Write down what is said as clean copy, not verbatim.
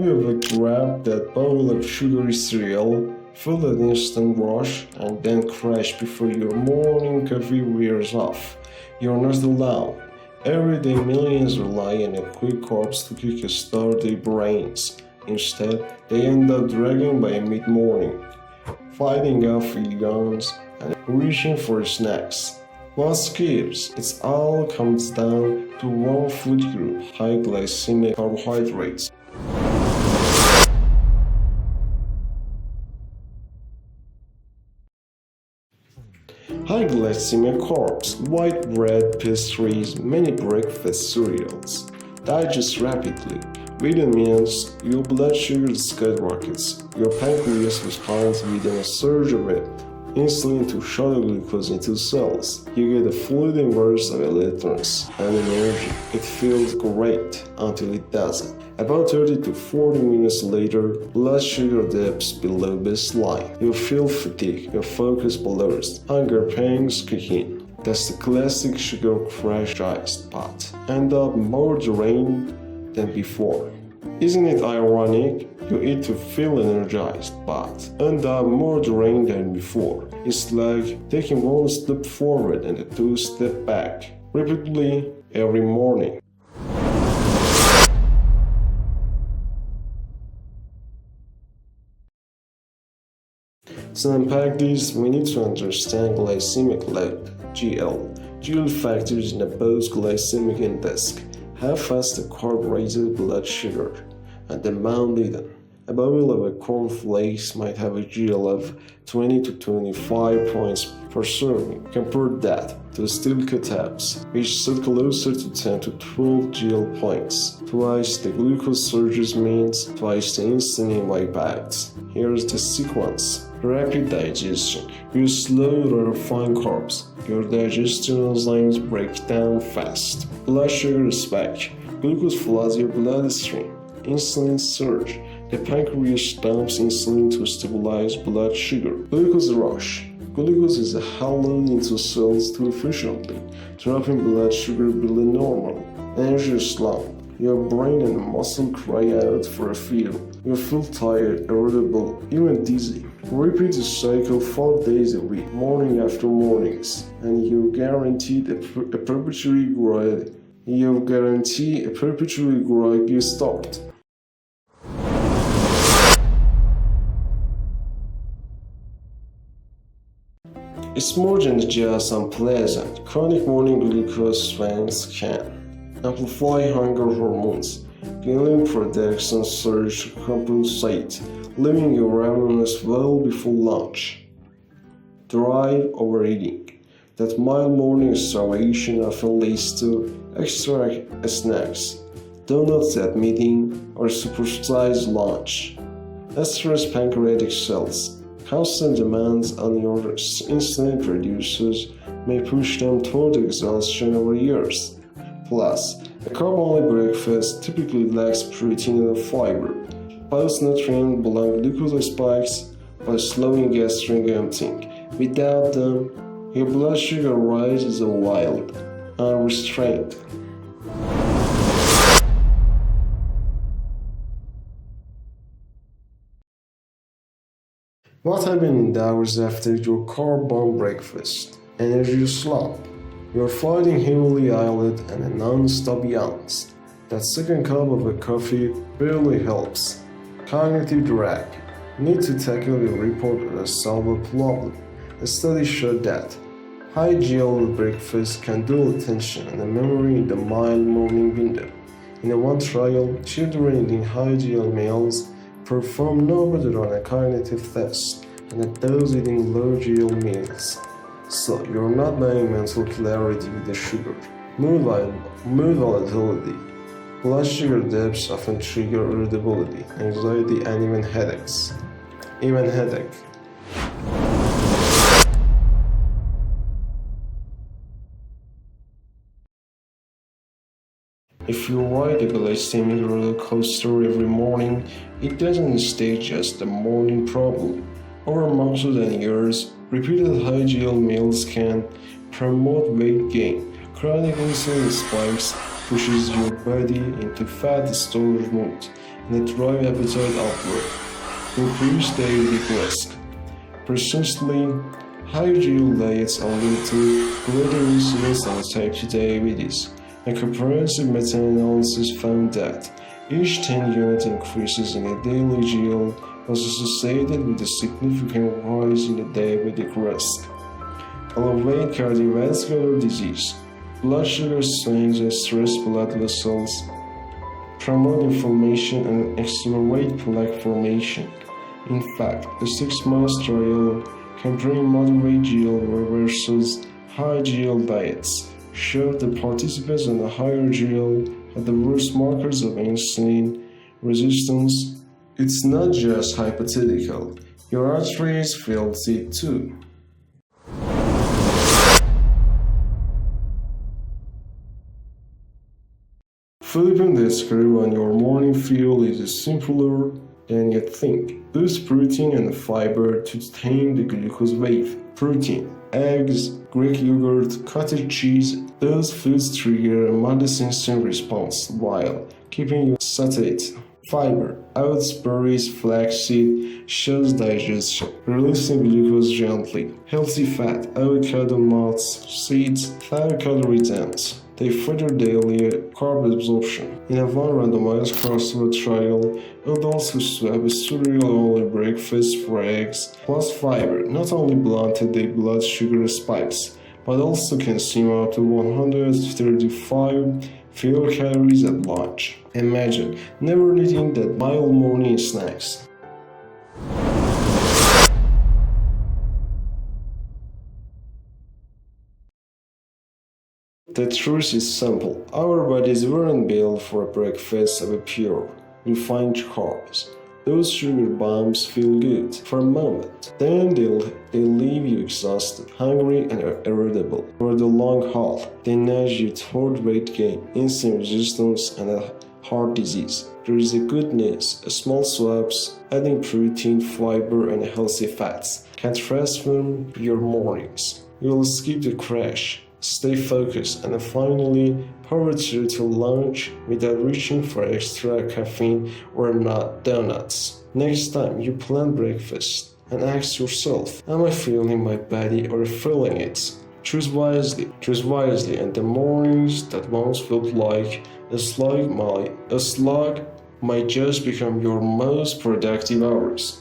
you ever grab that bowl of sugary cereal, feel that instant rush, and then crash before your morning coffee wears off? You're not alone. Every day millions rely on a quick carbs to kickstart their brains. Instead, they end up dragging by mid-morning, fighting off yawns and reaching for snacks. What skips? It all comes down to one food group, high glycemic carbohydrates. High glycemic carbs, white bread, pastries, many breakfast cereals. Digest rapidly. Vitamins, your blood sugar skyrockets. Your pancreas responds within a surge of it. Insulin to shuttle glucose into cells. You get a fleeting burst of electrons and energy. It feels great until it doesn't. About 30 to 40 minutes later, blood sugar dips below baseline. You feel fatigue, your focus blurs, hunger pangs kick in. That's the classic sugar crash spot. End up more drained than before. Isn't it ironic? You eat to feel energized, but end up more drained than before. It's like taking one step forward and two steps back, repeatedly every morning. To unpack this, we need to understand glycemic load, GL. GL factors in both glycemic index, how fast the carb raises blood sugar, and the amount eaten. A bowl of cornflakes might have a GL of 20 to 25 points per serving. Compare that to steel cut-ups, which sit closer to 10 to 12 GL points. Twice the glucose surges means twice the insulin wipeouts. Here's the sequence. Rapid digestion. You slow to refine carbs. Your digestion enzymes break down fast. Blood sugar spike. Glucose floods your bloodstream. Insulin surge. The pancreas dumps insulin to stabilize blood sugar. Glucose rush. Glucose is hollowed into cells too efficiently, dropping blood sugar below normal. Energy slump. Your brain and muscle cry out for a fuel. You feel tired, irritable, even dizzy. Repeat the cycle 5 days a week, morning after mornings, and you're guaranteed a perpetually groggy start. It's more than just unpleasant. Chronic morning glucose swings can amplify hunger hormones, ghrelin production surge to compensate, leaving you ravenous well before lunch. Drive overeating. That mild morning starvation often leads to extra snacks, donuts at meeting, or supersized lunch. Stress pancreatic cells. Constant demands on your insulin producers may push them toward exhaustion over years. Plus, a carb-only breakfast typically lacks protein and fiber. Both nutrients block glucose spikes by slowing gastric emptying. Without them, your blood sugar rises wild, unrestrained. What happens in the hours after your carb-bomb breakfast? Energy slump. You're fighting heavily eyelid and a non-stop yawns. That second cup of a coffee barely helps. Cognitive drag. Need to tackle a report or solve a problem. A study showed that high GL breakfast can dull attention and memory in the mild morning window. In one trial, children eating high GL meals performed no better on a cognitive test than those eating low GL meals. So you're not buying mental clarity with the sugar. Mood volatility. Blood sugar dips often trigger irritability, anxiety, and even headaches. If you ride a glycemic roller coaster every morning, it doesn't stay just a morning problem. Over months and years, repeated high GL meals can promote weight gain. Chronic insulin spikes pushes your body into fat storage mode, and drive appetite upward, increase diabetic risk. Persistently, high GL diets are linked to greater incidence of type 2 diabetes. A comprehensive meta-analysis found that each 10-unit increases in a daily GL was associated with a significant rise in the diabetic risk. Elevate cardiovascular disease. Blood sugar swings and stress blood vessels, promote inflammation and accelerate plaque formation. In fact, a 6-month trial comparing moderate GL versus high GL diets showed the participants on the higher GL had the worst markers of insulin resistance. It's not just hypothetical. Your arteries feel it too. Flipping the script on your morning fuel is simpler than you think. Boost protein and fiber to tame the glucose wave. Protein, eggs, Greek yogurt, cottage cheese, those foods trigger a modest instant response while keeping you satiated. Fiber, oats, berries, flaxseed, shows digestion, releasing glucose gently. Healthy fat, avocado, nuts, seeds, 5-calorie dense. They further daily carb absorption. In a one randomized crossover trial, adults who swap a cereal-only breakfast for eggs plus fiber not only blunted their blood sugar spikes, but also consume up to 135 fewer calories at lunch. Imagine never eating that mild morning snacks. The truth is simple. Our bodies weren't built for a breakfast of pure, refined carbs. Those sugar bombs feel good for a moment. Then they'll leave you exhausted, hungry, and irritable. For the long haul, they nudge you toward weight gain, insulin resistance, and a heart disease. There is a good news. Small swaps, adding protein, fiber, and healthy fats can transform your mornings. You'll skip the crash, stay focused, and finally power through to lunch without reaching for extra caffeine or not donuts. Next time you plan breakfast, and ask yourself, am I feeling my body or feeling it? Choose wisely, and the mornings that once felt like a slug might just become your most productive hours.